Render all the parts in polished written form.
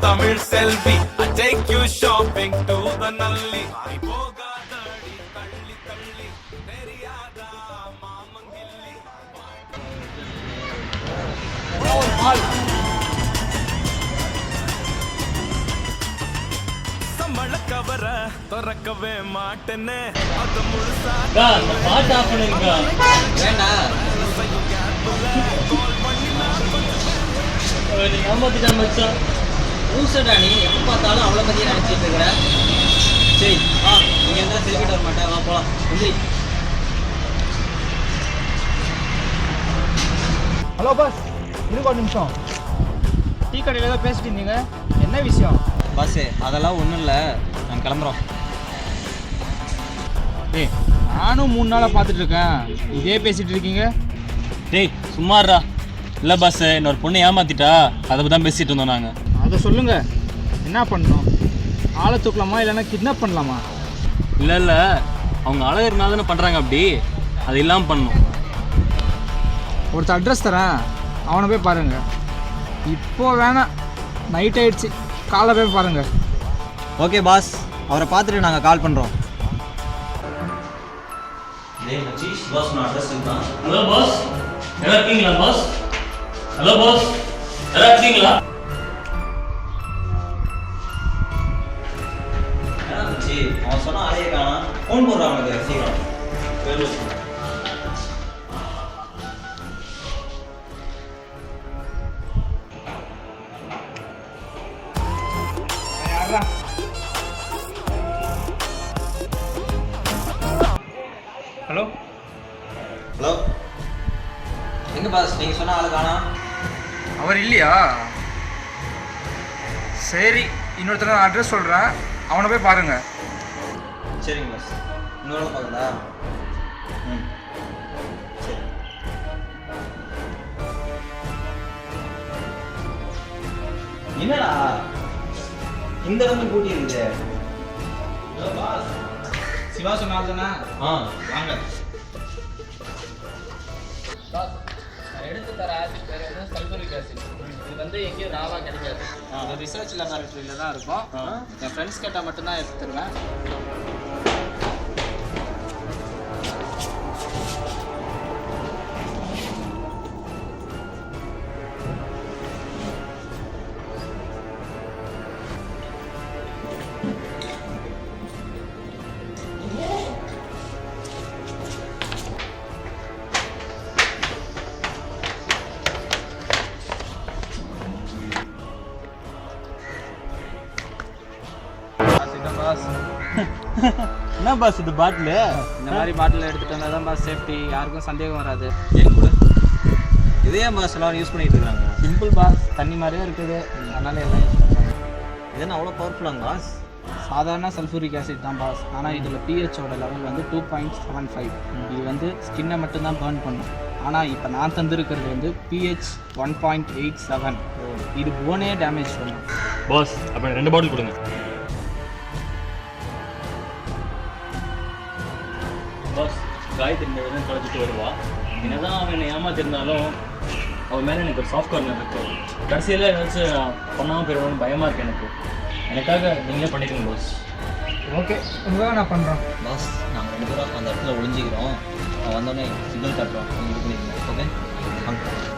Tamil Selvi, I take you shopping to the Nalli. I boga dadi talli talli, neriyada mamangilli. Samala kavara thorakave maatene adu mulusa ga அந்த பாட்டு of பண்ணுங்க வேண்டா நீ ஏமாத்திட்ட மச்சான் ஊசடா நீ எப்ப பார்த்தாலும் அவளை பத்தி நினைச்சிட்டு இருக்கற சரி நீங்க என்ன செல்ஃபி வர மாட்டே வா போலாம் வந்து ஹலோ பாஸ் இருங்க ஒரு நிமிஷம் டீ கடையில் ஏதோ பேசிட்டு இருந்தீங்க என்ன விஷயம் பாஸ் அதெல்லாம் ஒன்றும் இல்லை நாங்கள் கிளம்புறோம் டேய் நானும் 3 நாளாக பார்த்துட்டு இருக்கேன் இதே பேசிட்டு இருக்கீங்க டேய் சும்மாறா இல்லை பாஸ் இன்னொரு பொண்ணை ஏமாத்திட்டா அதை பற்றி தான் பேசிகிட்டு இருந்தோம் நாங்கள் அதை சொல்லுங்க என்ன பண்ணணும் ஆளை தூக்கலாமா இல்லைன்னா கிட்னாப் பண்ணலாமா இல்லை அவங்க அழகுனால தானே பண்ணுறாங்க அப்படி அது இல்லாமல் பண்ணணும் ஒருத்தர் அட்ரஸ் தரேன் அவனை போய் பாருங்க இப்போ வேணாம் நைட் ஆயிடுச்சு காலை போய் பாருங்க ஓகே பாஸ் அவரை பார்த்துட்டு நாங்கள் கால் பண்ணுறோம் ஹலோ பாஸ் நல்லா இருக்கீங்களா பாஸ் ஹலோ பாஸ் நல்லா இருக்கீங்களா அவன் சொன்னா ஆளையே காணா ஃபோன் போடுறாங்க சீக்கிரம் ஹலோ ஹலோ எங்க பாஸ் நீங்கள் சொன்ன ஆளு காணா அவர் இல்லையா சரி இன்னொருத்தர் நான் அட்ரஸ் சொல்கிறேன் அவனை போய் பாருங்க சரிங்க பாஸ் இன்னொரு பார்க்கலா ம் சரி என்னடா இந்த இடத்துல கூட்டி இருக்குது சிவா சொன்னால் தானே வாங்க எடுத்து தர ஆசிட் பேர் வந்து சல்ஃபூரிக் ஆசிட் இது வந்து எங்கேயும் ராவாக கிடைக்காது இது ரிசர்ச் லெபார்ட்டரியில் தான் இருக்கும் என் ஃப்ரெண்ட்ஸ் கேட்டால் மட்டும்தான் எடுத்து தருவேன் என்ன பாஸ் இது பாட்டில் இந்த மாதிரி பாட்டில் எடுத்துகிட்டு வந்தால் தான் பாஸ் சேஃப்டி யாருக்கும் சந்தேகம் வராது கூட இதே பாஸ் எல்லாரும் யூஸ் பண்ணிட்டு இருக்காங்க சிம்பிள் பாஸ் தண்ணி மாதிரியே இருக்குது அதனால எல்லாம் யூஸ் பண்ணுறாங்க இதெல்லாம் அவ்வளோ பவர்ஃபுல்லாங்க பாஸ் சாதாரண சல்ஃபூரிக் ஆசிட் தான் பாஸ் ஆனால் இதில் பிஹெச்சோட லெவல் வந்து 2.75 இது வந்து ஸ்கின்னை மட்டும்தான் பர்ன் பண்ணும் ஆனால் இப்போ நான் தந்துருக்கிறது வந்து பிஹெச் 1.87 இது போனே டேமேஜ் பண்ணும் பாஸ் அப்போ 2 பாட்டில் கொடுங்க பாஸ் காயத்ரி இந்த விதம் கழிச்சிட்டு வருவா என்னதான் அவன் என்னை ஏமாத்திருந்தாலும் அவன் மேலே எனக்கு ஒரு சாஃப்ட் கார்னர் இருக்கு கடைசியில் ஏதாச்சும் பண்ணாமல் போயிடுவோம்னு பயமாக இருக்குது எனக்காக நீங்களே பண்ணிடுங்க பாஸ் ஓகே உங்களுக்காக நான் பண்ணுறேன் பாஸ் நாங்கள் 2 பேரும் அந்த இடத்துல ஒளிஞ்சிக்கிறோம் அவன் வந்தோடனே சிக்னல் காட்டுறோம் நீங்கள் இது பண்ணிக்கோங்க ஓகே வாங்க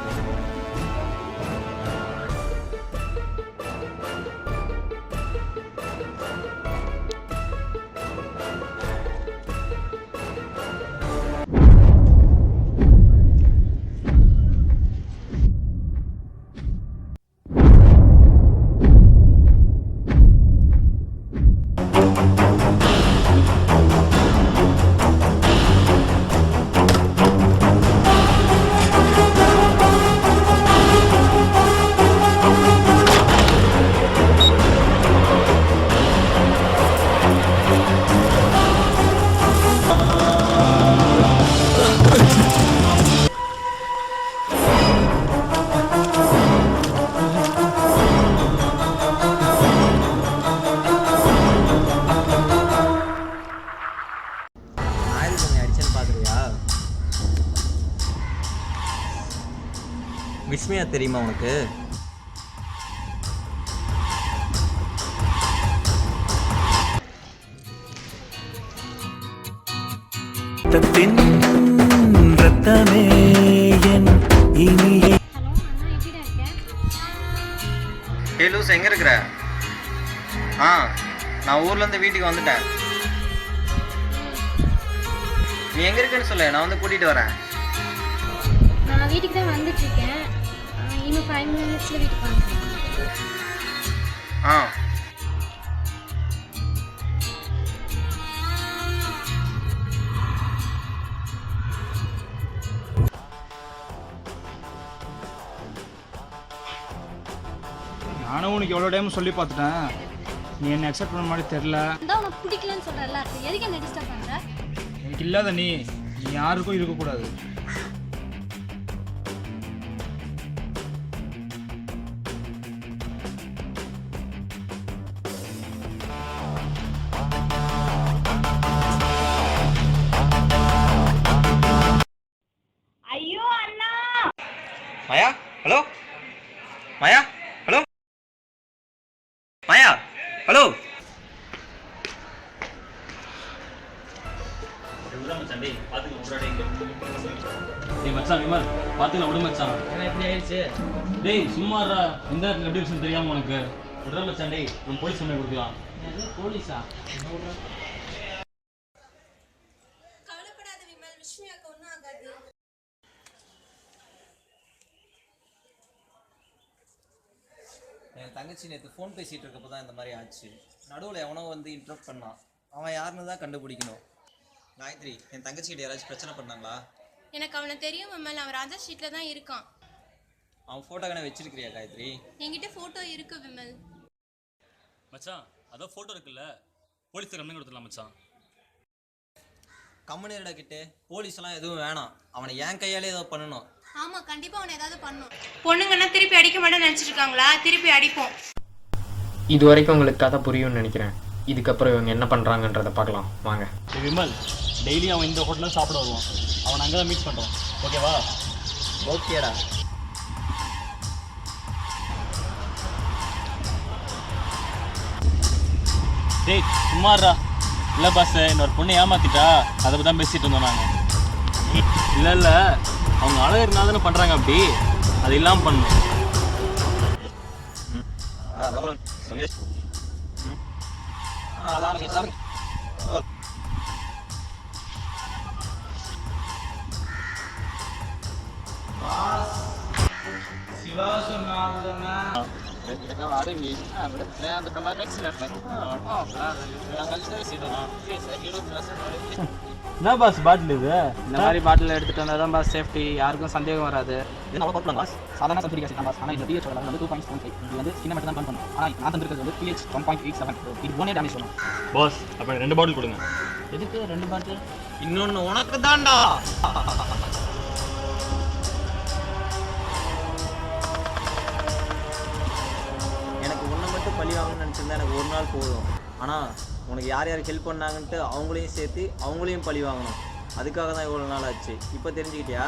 விஸ்மயா தெரியுமா உனக்கு? ரத்தமே என் இனிய ஏ லூஸ், எங்கே இருக்கிற? நான் ஊர்லேருந்து வீட்டுக்கு வந்துட்டேன். நீ எங்கே இருக்குன்னு சொல்லு, நான் வந்து கூட்டிகிட்டு வரேன். நான் வீட்டுக்கு தான் வந்துட்டு இருக்கேன். இன்னும் 5 minutesல வீட்டுக்கு வந்துடுறேன். நானும் உனக்கு எவ்வளோ டைம் சொல்லி பார்த்துட்டேன், நீ என்ன அக்செப்ட் பண்ண மாதிரி தெரில. அதான் உனக்கு பிடிக்கலன்னு சொல்கிறல்ல, எதுக்கு என்ன டிஸ்டர்ப் பண்ணுற? எனக்கு இல்லாத நீ யாருக்கும் இருக்கக்கூடாது. ஐயோ அண்ணா! மாயா, ஹலோ மாயா, ஹலோ மாயா, ஹலோ. மச்சான் விமல் பார்த்துக்கலாம், விடு மச்சான். ஏன்னா இப்படி ஆயிடுச்சு. டேய் சும்மாடா, இந்த இடத்துல எப்படி விஷயம் தெரியாம உனக்கு விடுற மச்சான். டேய் நம்ம போலீஸ் கம்ப்ளைண்ட் கொடுக்கலாம். போலீஸா? கவலைப்படாத விமல், விஷ்ணுக்கு ஒன்றும் ஆகாது. என் தங்கச்சி நேற்று ஃபோன் பேசிகிட்டு இருக்கப்போ தான் இந்த மாதிரி ஆச்சு. நடுவில் எவனோ வந்து இன்ட்ரப்ட் பண்ணான். அவன் யாருன்னு தான் கண்டுபிடிக்கணும். காயத்ரி, என் தங்கச்சிக்கிட்ட யாராச்சும் பிரச்சனை பண்ணாங்களா? எனக்கு அவனை தெரியும் விமல், அவன் ராஜா ஸ்ட்ரீட்ல தான் இருக்கான். அவன் ஃபோட்டோக்கான வச்சிருக்கிறியா காயத்ரி? என்கிட்ட ஃபோட்டோ இருக்கு விமல். மச்சான் அதான் ஃபோட்டோ இருக்குல்ல, போலீஸ் கம்ப்ளைண்ட் கொடுத்துடலாம் மச்சான். கம்முனியர்டா கிட்டே, போலீஸ்லாம் எதுவும் வேணாம். அவனை என் கையாலே ஏதோ பண்ணணும். ஆமா, கண்டிப்பா அவனை ஏதாவது பண்ணும். பொண்ணுங்கன்னா திருப்பி அடிக்க மாட்டேன்னு நினைச்சிட்டு இருக்காங்களா? திருப்பி அடிப்போம். இது வரைக்கும் உங்களுக்கு கதை புரியும்னு நினைக்கிறேன். இதுக்கப்புறம் இவங்க என்ன பண்ணுறாங்கன்றதை பார்க்கலாம் வாங்க. விமல் டெய்லி அவன் இந்த ஹோட்டலில் சாப்பிட வருவான். அவன் அங்கே தான் மீட் பண்ணுறோம், ஓகேவா? ஓகேடா. டேய் சும்மாறா. இல்லை பாஸ், இன்னொரு பொண்ணை ஏமாத்திட்டா, அதை பற்றி தான் பேசிகிட்டு இருந்தோம் நாங்கள். இல்லை அவங்க அழகு இருந்தால் தானே பண்ணுறாங்க, அப்படி அது இல்லாமல் பண்ணணும். சிவா சொன்னா என்ன பாஸ் பாட்டில் இது? இந்த மாதிரி பாட்டில் எடுத்துகிட்டு வந்தால் தான் பாஸ் சேஃப்டி, யாருக்கும் சந்தேகம் வராது. இது நம்ம பார்க்கலாம் பாஸ், சாதாரண சல்ஃபூரிக் ஆசிட் தான் பாஸ். ஆனால் இந்த pH லெவல் வந்து 2.75. இது வந்து ஸ்கின்னை மட்டும் தான் பர்ன் பண்ணும். ஆனால் நான் தந்திருக்கிறது வந்து pH 1.87. இது போனே டேமேஜ் பண்ணும். பாஸ் அப்போ 2 பாட்டில் கொடுங்க. எதுக்கு 2 பாட்டில்? இன்னொன்று உனக்கு தான்டா. எனக்கு ஒன்றை மட்டும் பழி வாங்கணும்னு நினச்சிருந்தா எனக்கு ஒரு நாள் போதும். ஆனால் உனக்கு யார் யார் ஹெல்ப் பண்ணாங்கன்ட்டு அவங்களையும் சேர்த்து அவங்களையும் பழி வாங்கணும். அதுக்காக தான் இவ்வளோ நாள் ஆச்சு. இப்போ தெரிஞ்சுக்கிட்டியா?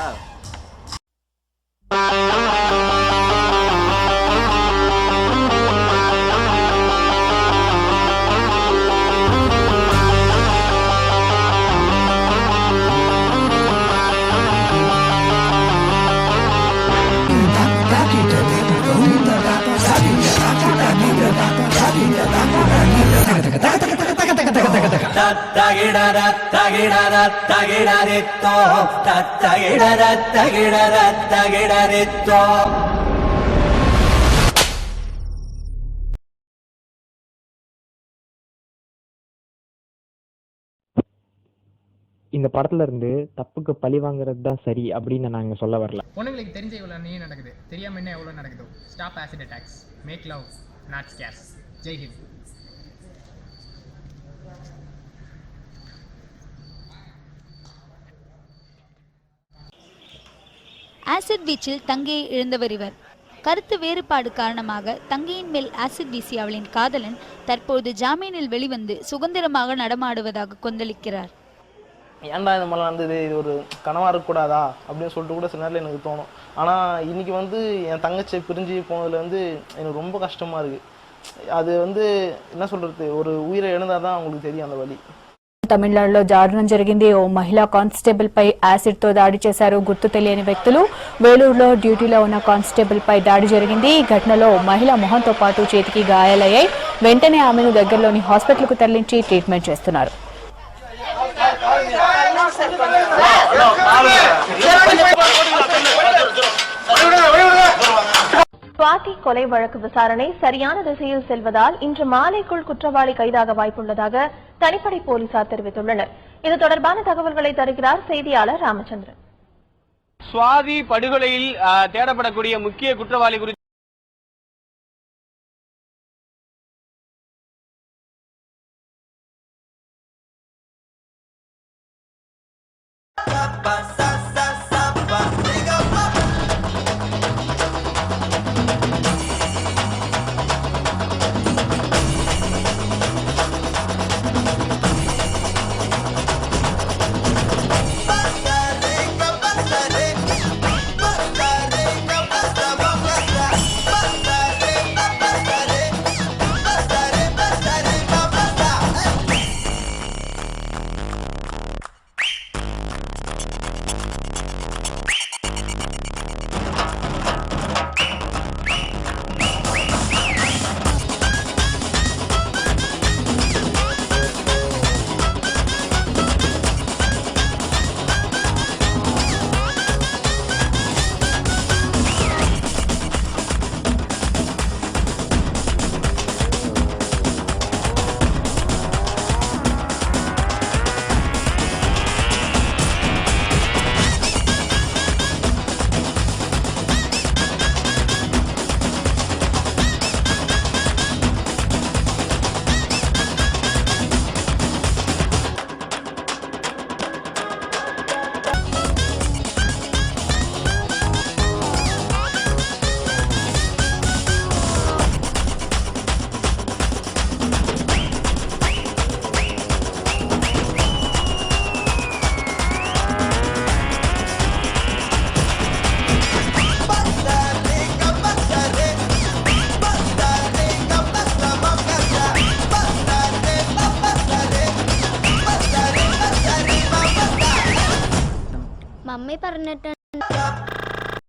இந்த படத்துல இருந்து தப்புக்கு பழி வாங்குறது தான் சரி அப்படின்னு நான் இங்கே சொல்ல வரல. பொண்ணுங்களுக்கு தெரிஞ்ச இவ்வளோ நீ நடக்குது, தெரியாமல் என்ன எவ்வளோ நடக்குதோ. Stop acid attacks, make love not scares. Jai Hind. Acid வீச்சில் தங்கையை இழந்தவர் இவர். கருத்து வேறுபாடு காரணமாக தங்கையின் மேல் ஆசிட் வீசிய அவளின் காதலன் தற்போது ஜாமீனில் வெளிவந்து சுதந்திரமாக நடமாடுவதாக கொந்தளிக்கிறார். ஏன்டா இந்த மாதிரிலாம் நடந்தது, இது ஒரு கனவாக இருக்கக்கூடாதா அப்படின்னு சொல்லிட்டு கூட சில நேரத்தில் எனக்கு தோணும். ஆனால் இன்றைக்கி வந்து என் தங்கச்சியை பிரிஞ்சு போனதில் வந்து எனக்கு ரொம்ப கஷ்டமாக இருக்குது. அது வந்து என்ன சொல்கிறது, ஒரு உயிரை இழந்தால் தான் அவங்களுக்கு தெரியும் அந்த வலி. తమిళనాడులో దారుణం జరిగింది. ఓ మహిళా కానిస్టేబుల్ పై యాసిడ్ తో దాడి చేశారు గుర్తు తెలియని వ్యక్తులు. వేలూరులో డ్యూటీలో ఉన్న కానిస్టేబుల్ పై దాడి జరిగింది. ఈ ఘటనలో మహిళ మొహంతో పాటు చేతికి గాయాలయ్యాయి. వెంటనే ఆమెను దగ్గరలోని హాస్పిటల్ కు తరలించి ట్రీట్మెంట్ చేస్తున్నారు. சுவாதி கொலை வழக்கு விசாரணை சரியான திசையில் செல்வதால் இன்று மாலைக்குள் குற்றவாளி கைதாக வாய்ப்புள்ளதாக தனிப்படை போலீசார் தெரிவித்துள்ளனர். இது தொடர்பான தகவல்களை தருகிறார் செய்தியாளர் ராமச்சந்திரன். சுவாதி படுகொலையில் தேடப்படக்கூடிய முக்கிய குற்றவாளி குறித்து മമ്മി പറഞ്ഞിട്ടുണ്ട്